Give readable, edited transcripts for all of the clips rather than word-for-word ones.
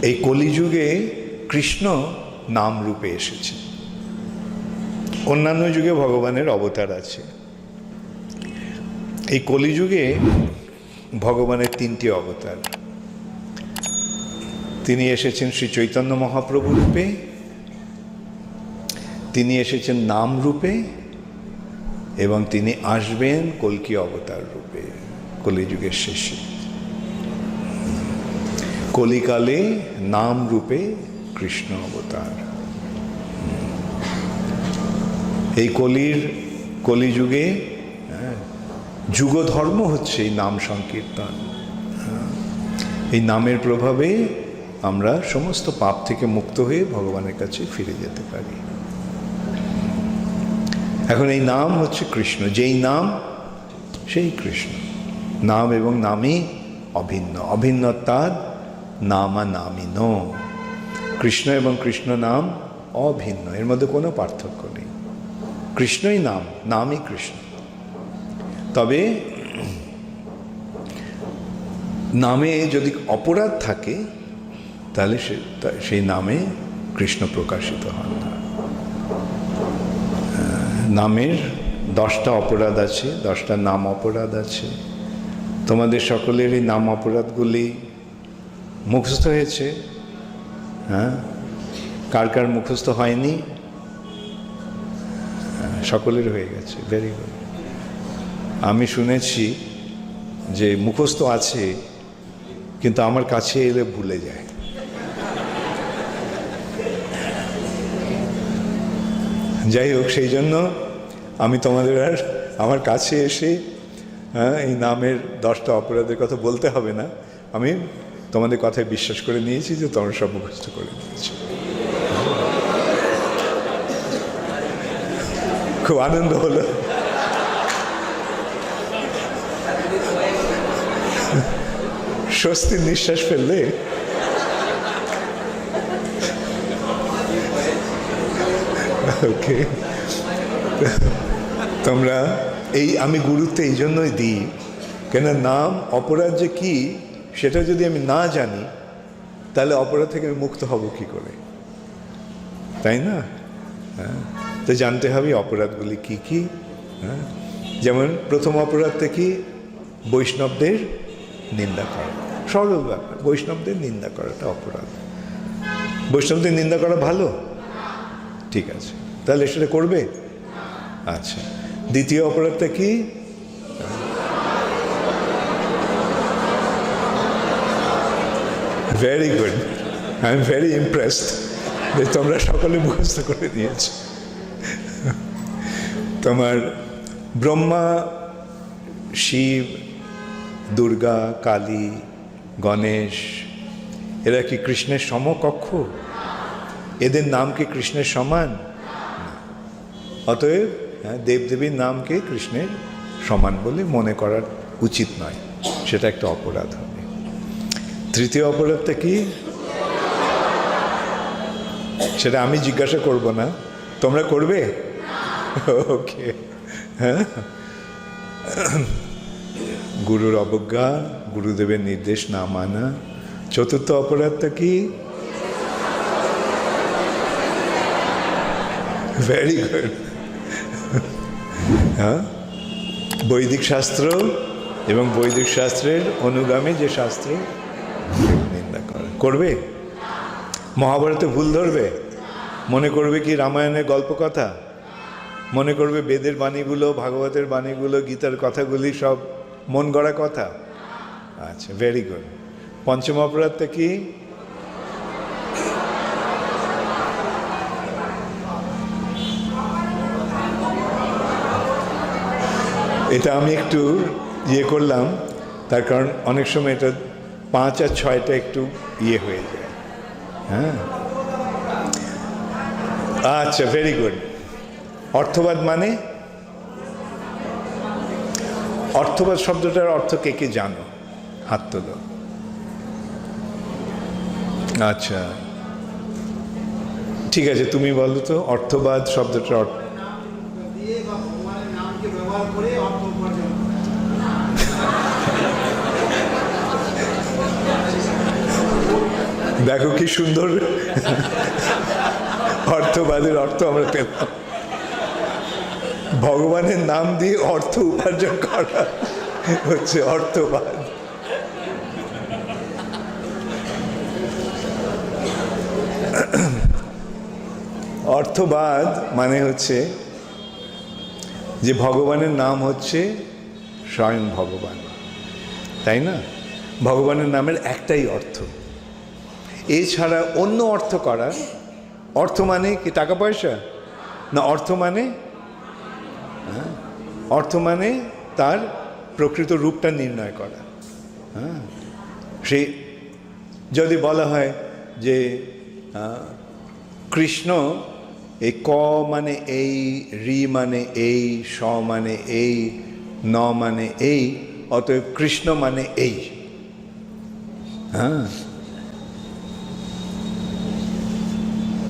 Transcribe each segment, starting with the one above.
এই কলিযুগে কৃষ্ণ নাম রূপে এসেছে। অন্যান্য যুগে ভগবানের অবতার আছে। এই কলিযুগে ভগবানের 3টি অবতার। তিনি এসেছেন শ্রী চৈতন্য মহাপ্রভু রূপে, তিনি এসেছেন নাম রূপে, এবং তিনি আসবেন কল্কি অবতার রূপে কলিযুগের শেষে। কলিকালে নাম রূপে কৃষ্ণ অবতার। এই কলিযুগে যুগধর্ম হচ্ছে এই নাম সংকীর্তন। এই নামের প্রভাবে আমরা সমস্ত পাপ থেকে মুক্ত হয়ে ভগবানের কাছে ফিরে যেতে পারি। এখন এই নাম হচ্ছে কৃষ্ণ, যেই নাম সেই কৃষ্ণ। নাম এবং নামই অভিন্ন, অভিন্নতার নামা নামিন। কৃষ্ণ এবং কৃষ্ণ নাম অভিন্ন, এর মধ্যে কোনো পার্থক্য নেই। কৃষ্ণই নাম, নামই কৃষ্ণ। তবে নামে যদি অপরাধ থাকে তাহলে সেই নামে কৃষ্ণ প্রকাশিত হন না। নামের 10টা অপরাধ আছে, 10টা নাম অপরাধ আছে। তোমাদের সকলের এই নাম অপরাধগুলি মুখস্থ হয়েছে? হ্যাঁ, কার কার মুখস্থ হয়নি? সকলের হয়ে গেছে, ভেরি গুড। আমি শুনেছি যে মুখস্থ আছে কিন্তু আমার কাছে এলে ভুলে যায়। যাই হোক, সেই জন্য আমি তোমাদের আর আমার কাছে এসে এই নামের 10টা অপরাধের কথা বলতে হবে না। আমি তোমাদের কথায় বিশ্বাস করে নিয়েছি যে তোমরা সব মুখস্থ করে নিয়েছো। খুব আনন্দ হলো। স্বস্তির নিঃশ্বাস ফেললে? ওকে, তোমরা আমি গুরুত্ব এই জন্যই দিই, কেন নাম অপরাধ যে কি সেটা যদি আমি না জানি তাহলে অপরাধ থেকে আমি মুক্ত হব কি করে, তাই না? হ্যাঁ, তো জানতে হবে অপরাধগুলি কি কি। হ্যাঁ, যেমন প্রথম অপরাধটা কি? বৈষ্ণবদের নিন্দা করা। সরল ব্যাপার, বৈষ্ণবদের নিন্দা করাটা অপরাধ। বৈষ্ণবদের নিন্দা করা ভালো? ঠিক আছে, তাহলে সেটা করবে। আচ্ছা, দ্বিতীয় অপরাধটা কি? Very good, I am very impressed যে তোমরা সকলে মুখস্থ করে নিয়েছো। তোমার ব্রহ্মা, শিব, দুর্গা, কালী, গণেশ এরা কি কৃষ্ণের সমকক্ষ? এদের নাম কি কৃষ্ণের সমান? অতএব দেবদেবীর নামকে কৃষ্ণের সমান বলে মনে করার উচিত নয়, সেটা একটা অপরাধ হবে। তৃতীয় অপরাধটা কি? সেটা আমি জিজ্ঞাসা করব না, তোমরা করবে? ওকে, হ্যাঁ, গুরুর অবজ্ঞা, গুরুদেবের নির্দেশ না মানা। চতুর্থ অপরাধটা কি? ভেরি গুড, হ্যাঁ, বৈদিক শাস্ত্র এবং বৈদিক শাস্ত্রের অনুগামী যে শাস্ত্র নিন্দা করে। করবে? মহাভারতে ভুল ধরবে? মনে করবে কি রামায়ণের গল্প কথা? মনে করবে বেদের বাণীগুলো, ভাগবতের বাণীগুলো, গীতার কথাগুলি সব মন গড়া কথা? আচ্ছা, ভেরি গুড। পঞ্চম অপরাধটা কি? এটা আমি একটু করলাম, তার কারণ অনেক সময় এটা 5 আর 6টা একটু হয়ে যায়। হ্যাঁ, আচ্ছা, ভেরি গুড। অর্থবাদ মানে? অর্থবাদ শব্দটার অর্থ কে কে জানো? হাত তোলো। আচ্ছা, ঠিক আছে, তুমি বলো তো অর্থবাদ শব্দটার অর্থ। দেখো কি সুন্দর অর্থবাদের অর্থ আমরা পেলাম। ভগবানের নাম দিয়ে অর্থ উপার্জন করা হচ্ছে অর্থবাদ। অর্থবাদ মানে হচ্ছে যে ভগবানের নাম হচ্ছে স্বয়ং ভগবান, তাই না? ভগবানের নামের একটাই অর্থ, এছাড়া অন্য অর্থ করা। অর্থ মানে কি টাকা পয়সা না? অর্থ মানে অর্থ মানে তার প্রকৃত রূপটা নির্ণয় করা। হ্যাঁ, সেই যদি বলা হয় যে কৃষ্ণ, এই ক মানে এই, রি মানে এই, স মানে এই, ন মানে এই, অতএব কৃষ্ণ মানে এই। হ্যাঁ,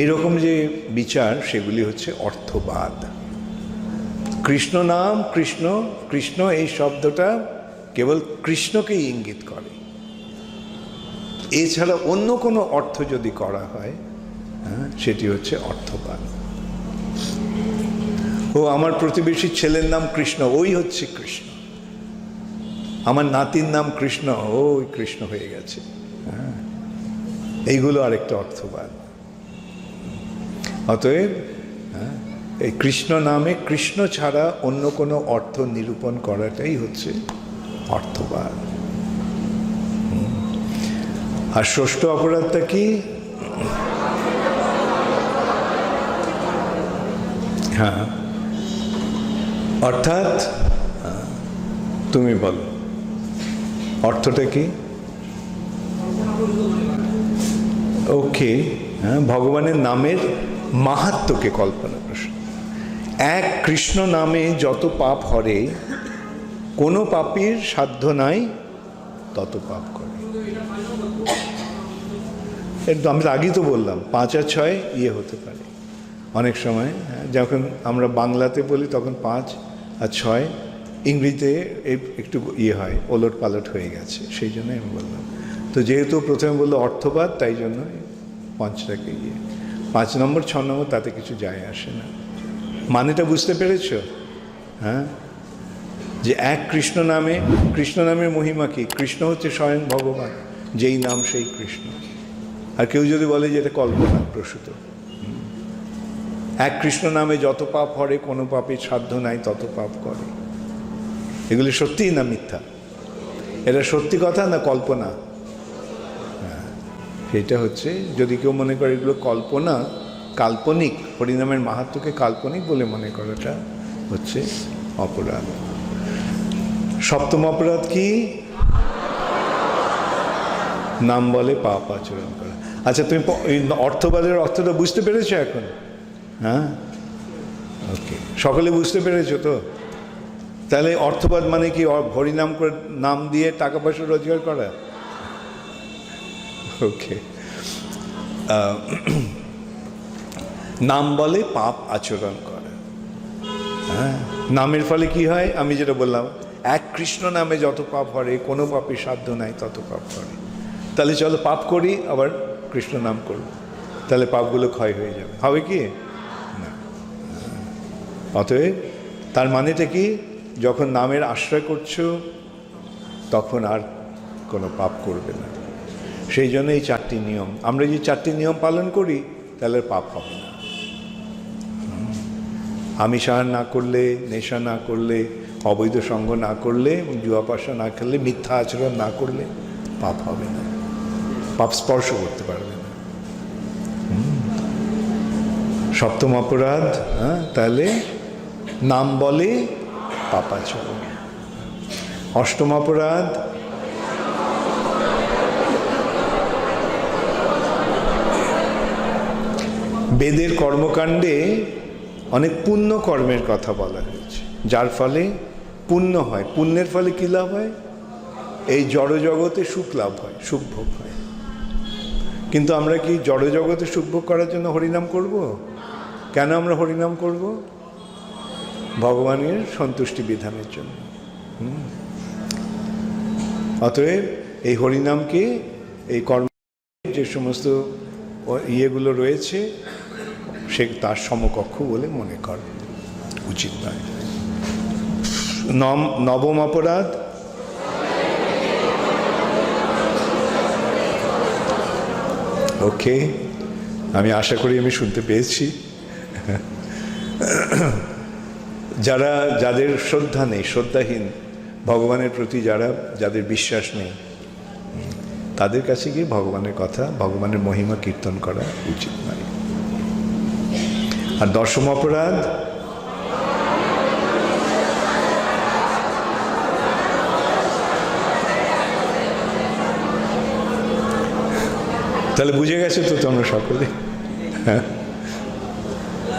এইরকম যে বিচার, সেগুলি হচ্ছে অর্থবাদ। কৃষ্ণ নাম, কৃষ্ণ কৃষ্ণ এই শব্দটা কেবল কৃষ্ণকেই ইঙ্গিত করে, এছাড়া অন্য কোনো অর্থ যদি করা হয়, হ্যাঁ, সেটি হচ্ছে অর্থবাদ। ও আমার প্রতিবেশী ছেলের নাম কৃষ্ণ, ওই হচ্ছে কৃষ্ণ। আমার নাতির নাম কৃষ্ণ, ওই কৃষ্ণ হয়ে গেছে। হ্যাঁ, এইগুলো আরেকটা অর্থবাদ। অতএব এই কৃষ্ণ নামে কৃষ্ণ ছাড়া অন্য কোনো অর্থ নিরূপণ করাটাই হচ্ছে অর্থবাদ। আর ষষ্ঠ অপরাধটা কি? হ্যাঁ, অর্থাৎ তুমি বলো অর্থটা কি? ওকে, হ্যাঁ, ভগবানের নামের মাহাত্ম্যকে কল্পনা প্রশ্ন। এক কৃষ্ণ নামে যত পাপ হরে, কোনো পাপীর সাধ্য নাই তত পাপ করে। একটু আমি আগেই তো বললাম 5 আর 6 হতে পারে অনেক সময়। যখন আমরা বাংলাতে বলি তখন 5 আর 6, ইংরেজিতে একটু হয়, ওলট পালট হয়ে গেছে, সেই জন্যই আমি বললাম। তো যেহেতু প্রথমে বললো অর্থবাদ, তাই জন্য 5টাকে 5 নম্বর 6 নম্বর তাতে কিছু যায় আসে না। মানেটা বুঝতে পেরেছ? হ্যাঁ, যে এক কৃষ্ণ নামে, কৃষ্ণ নামের মহিমা কি? কৃষ্ণ হচ্ছে স্বয়ং ভগবান, যেই নাম সেই কৃষ্ণ। আর কেউ যদি বলে যে এটা কল্পনা প্রসূত, এক কৃষ্ণ নামে যত পাপ হরে, কোনো পাপের সাধ্য নাই তত পাপ করে, এগুলি সত্যিই না মিথ্যা? এটা সত্যি কথা না কল্পনা? হ্যাঁ, সেটা হচ্ছে, যদি কেউ মনে করে এগুলো কল্পনা, কাল্পনিক, হরিনামের মাহাত্ম্যকে কাল্পনিক বলে মনে করাটা হচ্ছে অপরাধ। সপ্তম অপরাধ কি? নাম বলে পাপ আচরণ করা। আচ্ছা, তুমি অর্থবাদের অর্থটা বুঝতে পেরেছো এখন? হ্যাঁ, ওকে, সকলে বুঝতে পেরেছো তো? তাহলে অর্থবাদ মানে কি? হরিনাম করে, নাম দিয়ে টাকা পয়সা রোজগার করা। ওকে, নাম বলে পাপ আচরণ করা। হ্যাঁ, নামের ফলে কি হয়? আমি যেটা বললাম, এক কৃষ্ণ নামে যত পাপ হরে, কোনো পাপের সাধ্য নাই তত পাপ করে। তাহলে চলো পাপ করি, আবার কৃষ্ণ নাম করব, তাহলে পাপগুলো ক্ষয় হয়ে যাবে, হবে কি না? অতএব তার মানেটা কি? যখন নামের আশ্রয় করছো তখন আর কোনো পাপ করবে না। সেই জন্য এই 4টি নিয়ম, আমরা যে 4টি নিয়ম পালন করি, তাহলে পাপ হবে না। আমিষ আহার না করলে, নেশা না করলে, অবৈধ সঙ্গ না করলে, জুয়াপাশা না খেললে, মিথ্যা আচরণ না করলে পাপ হবে না, পাপ স্পর্শ করতে পারবে না। সপ্তম অপরাধ, হ্যাঁ, তাহলে নাম বলে পাপাচরণ। অষ্টম অপরাধ বেদের কর্মকাণ্ডে অনেক পুণ্য কর্মের কথা বলা হয়েছে, যার ফলে পুণ্য হয়। পুণ্যের ফলে কী লাভ হয়? এই জড়জগতে সুখ লাভ হয়, সুখ ভোগ হয়। কিন্তু আমরা কি জড়জগতে সুখ ভোগ করার জন্য হরিনাম করব? কেন আমরা হরিনাম করব? ভগবানের সন্তুষ্টি বিধানের জন্য। অতএব এই হরিনামকে, এই কর্ম যে সমস্ত ইয়েগুলো রয়েছে সে তার সমকক্ষ বলে মনে করা উচিত নয়। নবম অপরাধ, ওকে, আমি আশা করি আমি শুনতে পেয়েছি। যাদের শ্রদ্ধা নেই, শ্রদ্ধাহীন, ভগবানের প্রতি যাদের বিশ্বাস নেই, তাদের কাছে গিয়ে ভগবানের কথা, ভগবানের মহিমা কীর্তন করা উচিত নয়। আর দশম অপরাধ, তাহলে বুঝে গেছো তো তোমরা সকলে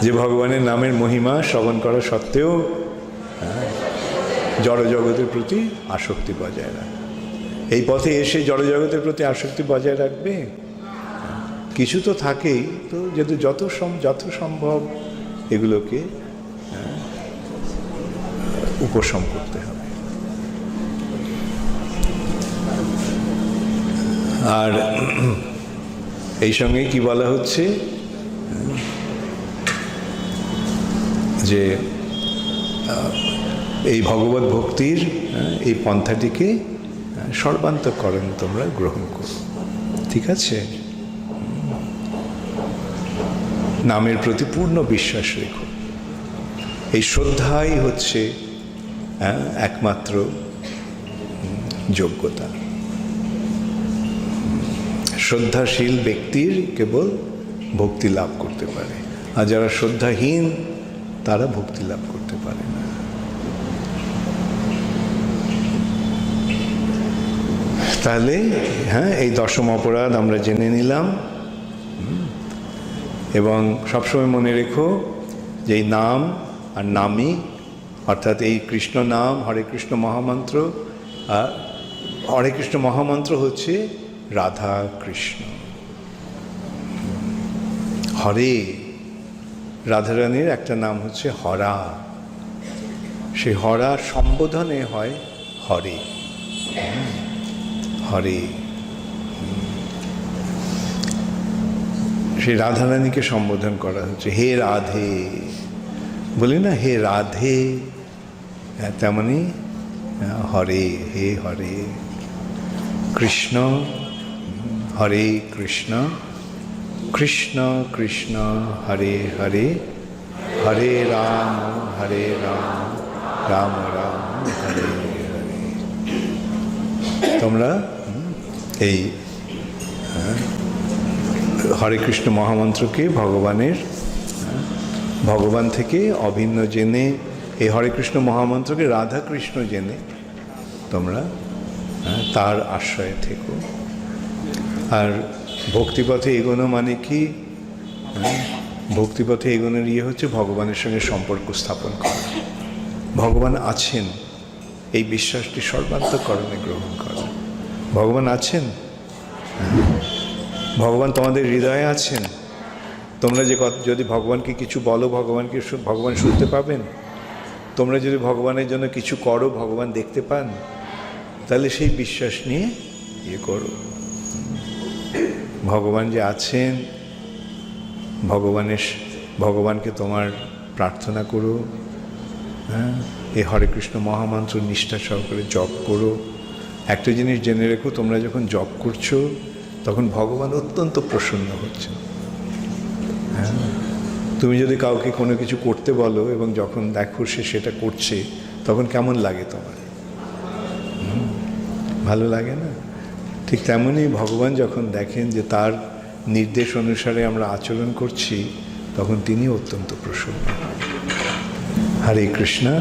যে ভগবানের নামের মহিমা শ্রবণ করা সত্ত্বেও জড়জগতের প্রতি আসক্তি বজায় রাখবে। এই পথে এসে জড়জগতের প্রতি আসক্তি বজায় রাখবে, কিছু তো থাকেই, তো যদি যত সম্ভব এগুলোকে উপশম করতে হবে। আর এই সঙ্গে কি বলা হচ্ছে যে এই ভগবত ভক্তির এই পন্থাটিকে সর্বান্তঃকরণ তোমরা গ্রহণ করো, ঠিক আছে? নামের প্রতি পূর্ণ বিশ্বাস রেখো। এই শ্রদ্ধাই হচ্ছে একমাত্র যোগ্যতা। শ্রদ্ধাশীল ব্যক্তির কেবল ভক্তি লাভ করতে পারে, আর যারা শ্রদ্ধাহীন তারা ভক্তি লাভ করতে পারে না। তাহলে এই দশম অপরাধ আমরা জেনে নিলাম। এবং সবসময় মনে রেখো যে এই নাম আর নামই, অর্থাৎ এই কৃষ্ণ নাম, হরে কৃষ্ণ মহামন্ত্র, আর হরে কৃষ্ণ মহামন্ত্র হচ্ছে রাধা কৃষ্ণ। হরে, রাধারানীর একটা নাম হচ্ছে হরা, সেই হরা সম্বোধনে হয় হরে, হরে। সেই রাধারানীকে সম্বোধন করা হচ্ছে হে রাধে, বলি না হে রাধে, তেমনি হরে, হে হরে কৃষ্ণ, হরে কৃষ্ণ, কৃষ্ণ কৃষ্ণ হরে হরে, হরে রাম রাম রাম হরে হরে। তোমরা এই হরে কৃষ্ণ মহামন্ত্রকে ভগবান থেকে অভিন্ন জেনে, এই হরে কৃষ্ণ মহামন্ত্রকে রাধা কৃষ্ণ জেনে তোমরা তার আশ্রয়ে থেকো। আর ভক্তিপথে এগোনো মানে কি? ভক্তিপথে এগোনোর হচ্ছে ভগবানের সঙ্গে সম্পর্ক স্থাপন করা। ভগবান আছেন এই বিশ্বাসটি সর্বান্তঃকরণে গ্রহণ করা। ভগবান আছেন, ভগবান তোমাদের হৃদয়ে আছেন। তোমরা যদি ভগবানকে কিছু বলো, ভগবান শুনতে পাবেন। তোমরা যদি ভগবানের জন্য কিছু করো, ভগবান দেখতে পান। তাহলে সেই বিশ্বাস নিয়ে করো, ভগবান যে আছেন, ভগবানকে তোমার প্রার্থনা করো। এই হরে কৃষ্ণ মহামন্ত্র নিষ্ঠা সহকারে জপ করো। একটা জিনিস জেনে রেখো, তোমরা যখন জপ করছো তখন ভগবান অত্যন্ত প্রসন্ন হচ্ছেন। তুমি যদি কাউকে কোনো কিছু করতে বলো এবং যখন দেখো সে সেটা করছে, তখন কেমন লাগে তোমার? ভালো লাগে না? ঠিক তেমনই ভগবান যখন দেখেন যে তার নির্দেশ অনুসারে আমরা আচরণ করছি, তখন তিনি অত্যন্ত প্রসন্ন। হরে কৃষ্ণ।